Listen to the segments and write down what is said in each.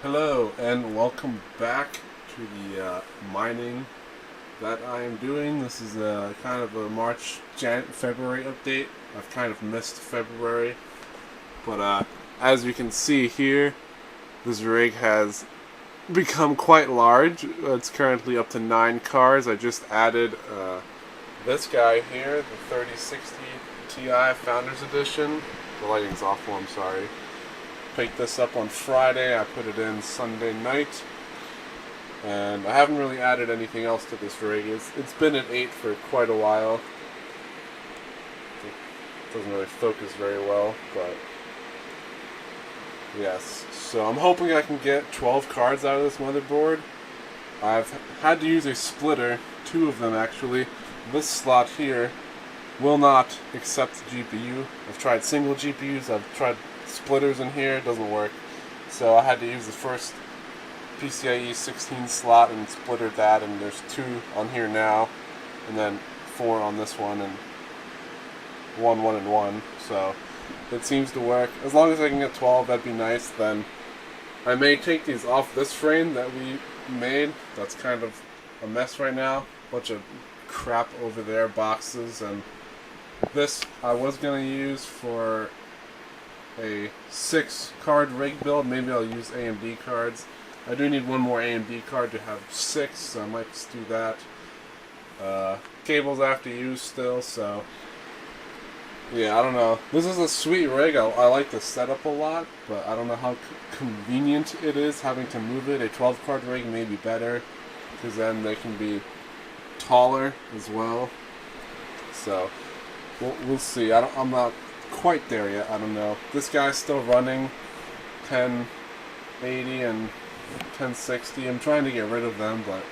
Hello and welcome back to the mining that I am doing. This is a kind of a February update. I've kind of missed February, but as you can see here, this rig has become quite large. It's currently up to 9 cars. I just added this guy here, the 3060 Ti Founders Edition. The lighting's awful, I'm sorry. Picked this up on Friday. I put it in Sunday night, and I haven't really added anything else to this rig. It's been at 8 for quite a while. It doesn't really focus very well, but yes. So I'm hoping I can get 12 cards out of this motherboard. I've had to use a splitter, 2 of them actually. This slot here will not accept GPU. I've tried single GPUs, I've tried splitters in here, it doesn't work. So I had to use the first PCIe 16 slot and splittered that, and there's 2 on here now, and then 4 on this one, and 1 and 1. So it seems to work. As long as I can get 12, that'd be nice. Then I may take these off this frame that we made. That's kind of a mess right now. Bunch of crap over there, boxes, and this I was gonna use for a 6 card rig build. Maybe I'll use AMD cards. I do need one more AMD card to have 6, so I might just do that. Cables I have to use still, so yeah, I don't know. This is a sweet rig. I like the setup a lot, but I don't know how convenient it is having to move it. A 12 card rig may be better, because then they can be taller as well. So we'll see. I'm not quite there yet. I don't know. This guy's still running 1080 and 1060. I'm trying to get rid of them, but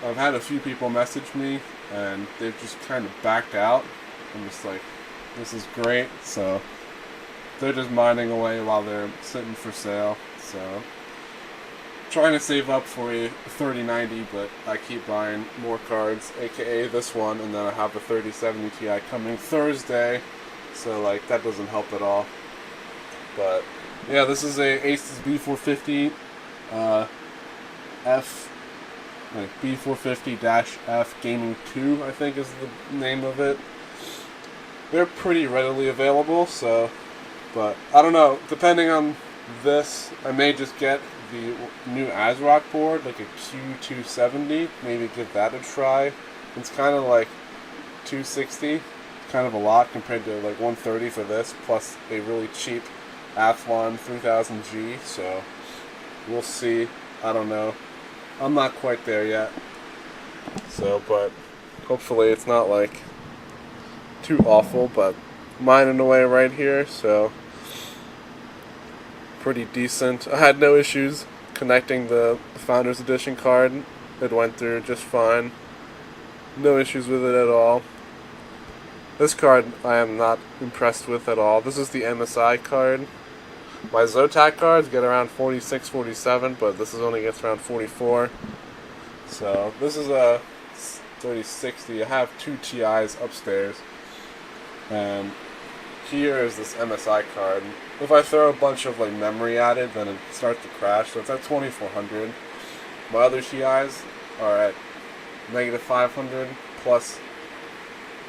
I've had a few people message me and they've just kind of backed out. I'm just like, this is great. So they're just mining away while they're sitting for sale. So trying to save up for a 3090, but I keep buying more cards, aka this one, and then I have a 3070 Ti coming Thursday. So like that doesn't help at all. But yeah, this is a Asus B450 B450-F Gaming 2, I think is the name of it. They're pretty readily available, so, but I don't know, depending on this, I may just get the new ASRock board, like a Q270, maybe give that a try. It's kind of like 260, kind of a lot compared to like 130 for this, plus a really cheap Athlon 3000G, so we'll see. I don't know. I'm not quite there yet. So, but hopefully it's not like too awful, but mining away right here, so pretty decent. I had no issues connecting the Founders Edition card. It went through just fine. No issues with it at all. This card I am not impressed with at all. This is the MSI card. My Zotac cards get around 46, 47, but this only gets around 44. So this is a 3060. I have 2 TIs upstairs. And here is this MSI card. If I throw a bunch of like memory at it, then it starts to crash. So it's at 2400. My other TIs are at -500 plus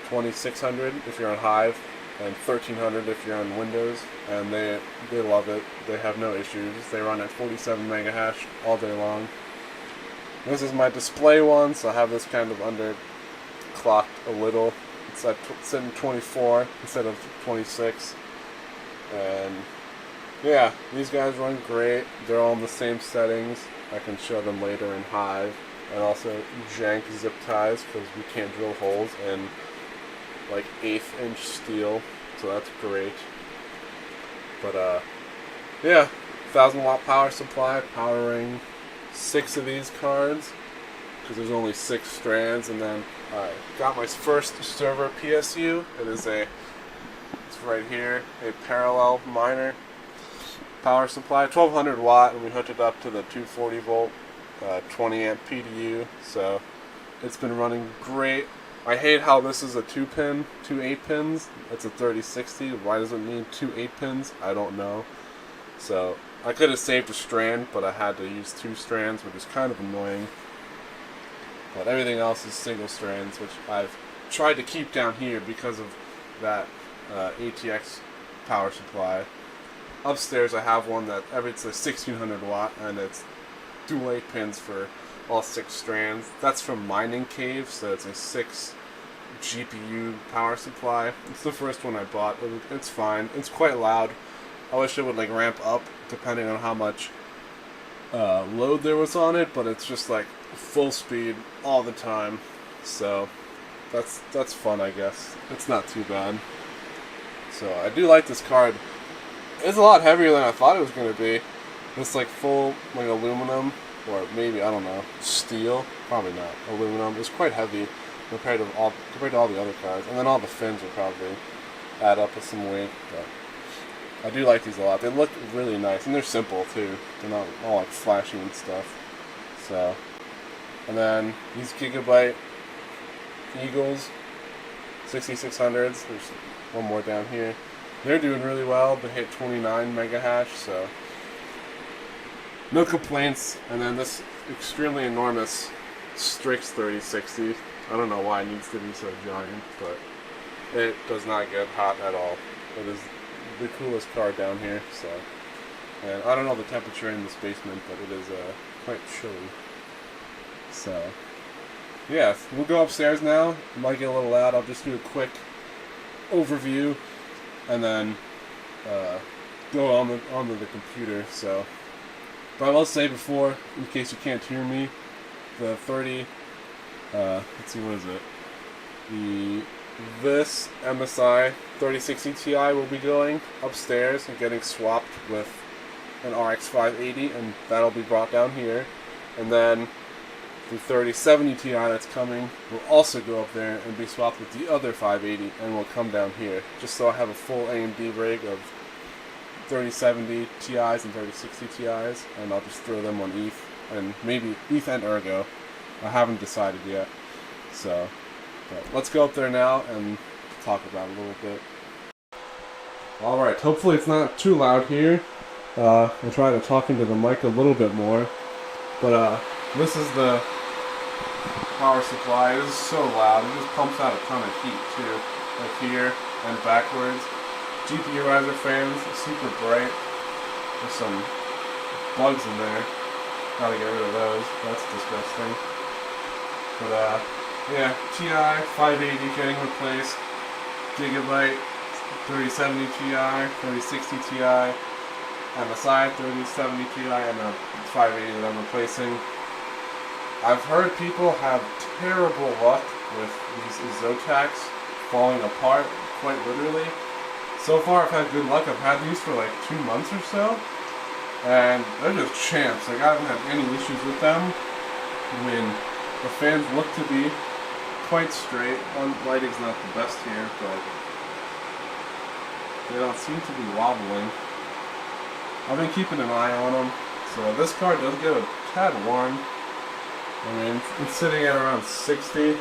2600 if you're on Hive, and 1300 if you're on Windows, and they love it. They have no issues. They run at 47 megahash all day long. This is my display one, so I have this kind of underclocked a little. It's at sitting 24 instead of 26, and yeah, these guys run great. They're all in the same settings. I can show them later in Hive, and also jank zip ties because we can't drill holes in like 1/8 inch steel, so that's great. But yeah, 1000 watt power supply powering 6 of these cards because there's only 6 strands. And then I got my first server PSU. It's right here, a parallel miner power supply, 1200 watt, and we hooked it up to the 240 volt 20 amp PDU, so it's been running great. I hate how this is a 2-pin, 2 8-pins. It's a 3060. Why does it need 2 8-pins? I don't know. So I could have saved a strand, but I had to use 2 strands, which is kind of annoying. But everything else is single strands, which I've tried to keep down here because of that RTX power supply. Upstairs I have one that it's a 1600 watt, and it's dual 8 pins for all 6 strands. That's from Mining Cave, so it's a 6 GPU power supply. It's the first one I bought. It's fine. It's quite loud. I wish it would like ramp up depending on how much load there was on it, but it's just like full speed all the time. So that's fun, I guess. It's not too bad. So I do like this card. It's a lot heavier than I thought it was going to be. It's like full like aluminum, or maybe, I don't know, steel. Probably not aluminum. It's quite heavy compared to all the other cards, and then all the fins will probably add up with some weight. But I do like these a lot. They look really nice, and they're simple too. They're not all like flashy and stuff. So, and then these Gigabyte Eagles 6600s. There's one more down here. They're doing really well. They hit 29 mega hash, so no complaints. And then this extremely enormous Strix 3060. I don't know why it needs to be so giant, but it does not get hot at all. It is the coolest card down here. So, and I don't know the temperature in this basement, but it is quite chilly. So, yeah, we'll go upstairs now. It might get a little loud. I'll just do a quick overview and then go onto the computer. So, but I will say before, in case you can't hear me, the 30. Let's see, what is it? This MSI 3060 Ti will be going upstairs and getting swapped with an RX 580, and that'll be brought down here. And then the 3070 Ti that's coming will also go up there and be swapped with the other 580, and will come down here, just so I have a full AMD rig of 3070 Ti's and 3060 Ti's, and I'll just throw them on ETH, and maybe ETH and Ergo. I haven't decided yet. So, but let's go up there now and talk about it a little bit. Alright, hopefully it's not too loud here. I'll try to talk into the mic a little bit more. But this is the power supply. It is so loud. It just pumps out a ton of heat too. Like here and backwards. GPU riser fans, super bright. There's some bugs in there. Gotta get rid of those. That's disgusting. But yeah, TI 580 getting replaced. Gigabyte 3070 Ti, 3060 Ti, MSI 3070 Ti, and a 580 that I'm replacing. I've heard people have terrible luck with these Zotacs falling apart, quite literally. So far I've had good luck. I've had these for like 2 months or so, and they're just champs. Like, I haven't had any issues with them. I mean, the fans look to be quite straight. Lighting's not the best here, but they don't seem to be wobbling. I've been keeping an eye on them. So this card does get a tad warm. I mean, it's sitting at around 60.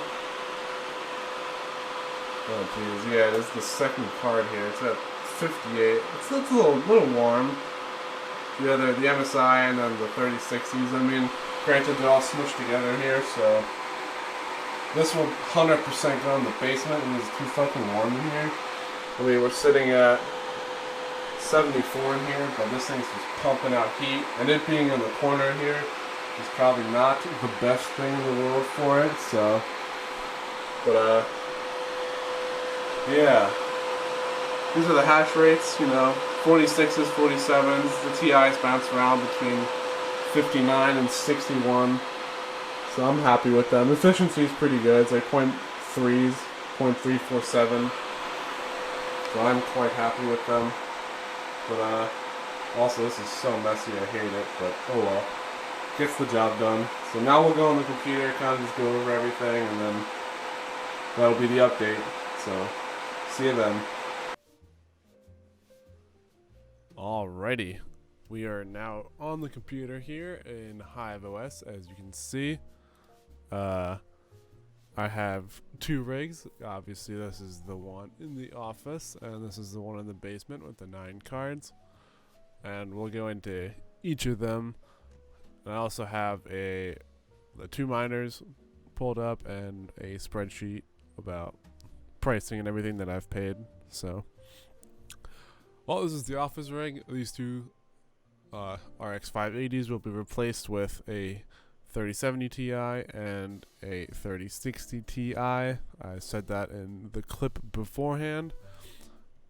Oh geez, yeah, it is the second card here. It's at 58. It's a little warm. The MSI and then the 3060s. I mean, granted, they're all smushed together here, so this will 100% go in the basement, and it's too fucking warm in here. I mean, we're sitting at 74 in here, but this thing's just pumping out heat, and it being in the corner here is probably not the best thing in the world for it. So, but yeah, these are the hash rates. 46s, 47s. The TIs bounce around between 59 and 61, so I'm happy with them. Efficiency is pretty good. It's like 0.3s, 0.347, so I'm quite happy with them. But also, this is so messy, I hate it, but oh well. Gets the job done. So now we'll go on the computer, kind of just go over everything, and then that'll be the update. So, see you then. Alrighty. We are now on the computer here in HiveOS, as you can see. I have 2 rigs. Obviously, this is the one in the office, and this is the one in the basement with the 9 cards. and we'll go into each of them. And I also have the 2 miners pulled up and a spreadsheet about pricing and everything that I've paid. So, well, this is the office rig. These two RX 580s will be replaced with a 3070 Ti and a 3060 Ti. I said that in the clip beforehand.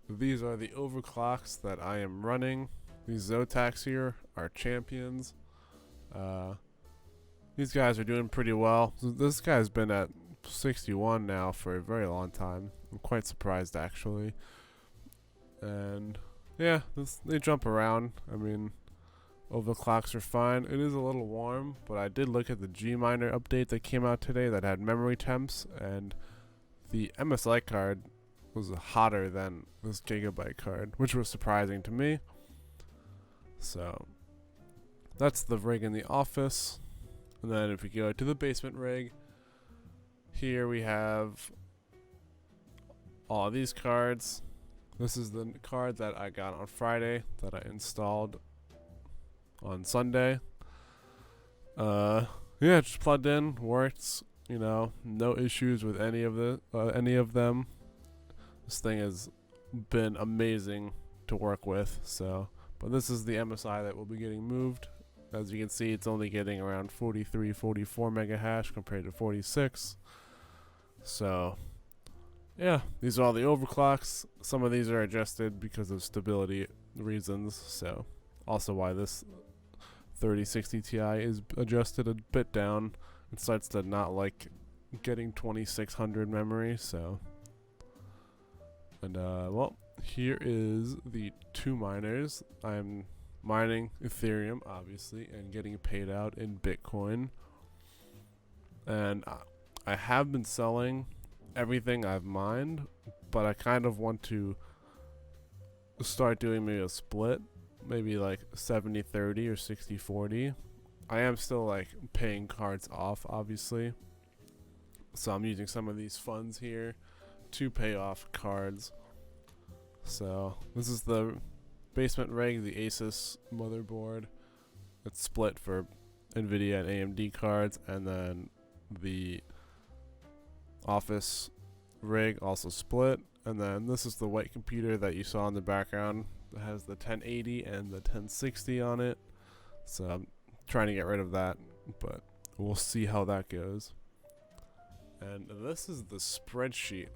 These are the overclocks that I am running. These Zotacs here are champions. These guys are doing pretty well. This guy's been at 61 now for a very long time. I'm quite surprised, actually. And yeah, they jump around. I mean, overclocks are fine. It is a little warm, but I did look at the G-Miner update that came out today that had memory temps, and the MSI card was hotter than this Gigabyte card, which was surprising to me. So that's the rig in the office. And then if we go to the basement rig, here we have all these cards. This is the card that I got on Friday that I installed on Sunday. Yeah, just plugged in, works. You know, no issues with any of them. This thing has been amazing to work with. So, but this is the MSI that will be getting moved. As you can see, it's only getting around 43, 44 mega hash compared to 46. So, yeah, these are all the overclocks. Some of these are adjusted because of stability reasons. So, also why this 3060 Ti is adjusted a bit down. It starts to not like getting 2600 memory. So, and well, here is the 2 miners. I'm mining Ethereum, obviously, and getting paid out in Bitcoin. And I have been selling everything I've mined, but I kind of want to start doing maybe a split, maybe like 70-30 or 60-40. I am still like paying cards off, obviously, so I'm using some of these funds here to pay off cards. So this is the basement rig, the Asus motherboard. It's split for NVIDIA and AMD cards, and then the office rig also split. And then this is the white computer that you saw in the background that has the 1080 and the 1060 on it. So I'm trying to get rid of that, but we'll see how that goes. And this is the spreadsheet.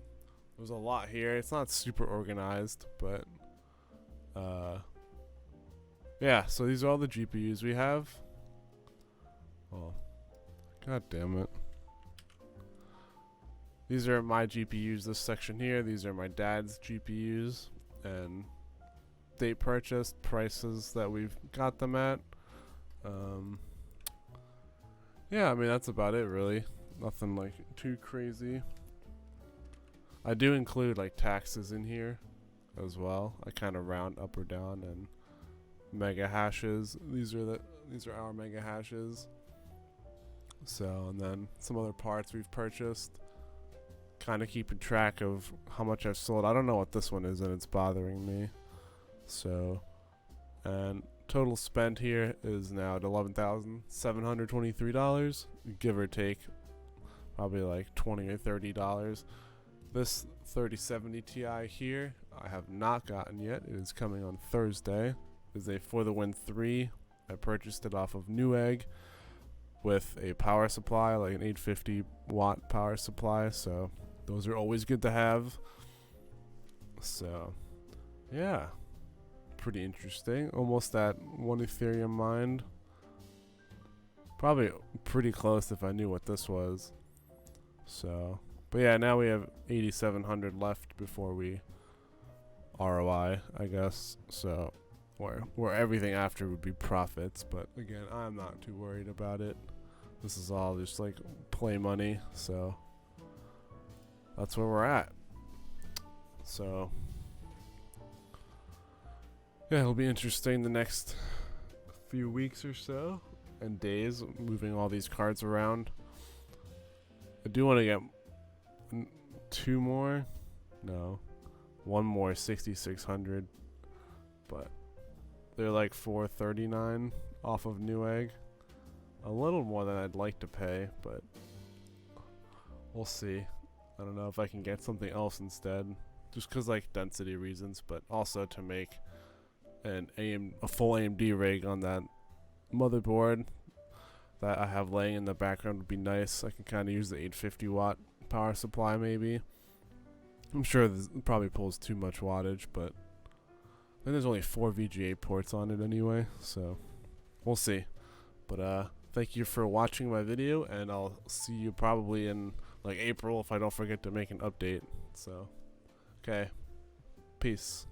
There's a lot here. It's not super organized, but yeah, so these are all the GPUs we have. Oh, god damn it. These are my GPUs, this section here. These are my dad's GPUs, and date purchased, prices that we've got them at. Yeah, I mean, that's about it, really. Nothing like too crazy. I do include like taxes in here as well. I kind of round up or down, and mega hashes. These are our mega hashes. So, and then some other parts we've purchased. Kind of keeping track of how much I've sold. I don't know what this one is, and it's bothering me. So, and total spent here is now at $11,723, give or take, probably like $20 or $30. This 3070 Ti here, I have not gotten yet. It is coming on Thursday. It is a For the Win 3. I purchased it off of Newegg with a power supply, like an 850 watt power supply. So those are always good to have. So yeah, pretty interesting. Almost at 1 Ethereum mined. Probably pretty close if I knew what this was. So, but yeah, now we have 8,700 left before we ROI, I guess. So, where everything after would be profits. But again, I'm not too worried about it. This is all just like play money. So that's where we're at. So yeah, it'll be interesting the next few weeks or so and days, moving all these cards around. I do want to get one more 6600, but They're like $439 off of Newegg. A little more than I'd like to pay, but we'll see. I don't know if I can get something else instead, just because like density reasons, but also to make a full AMD rig on that motherboard that I have laying in the background would be nice. I can kind of use the 850 watt power supply maybe. I'm sure this probably pulls too much wattage, but then there's only 4 VGA ports on it anyway, so we'll see. But thank you for watching my video, and I'll see you probably in like April if I don't forget to make an update. So, okay, peace.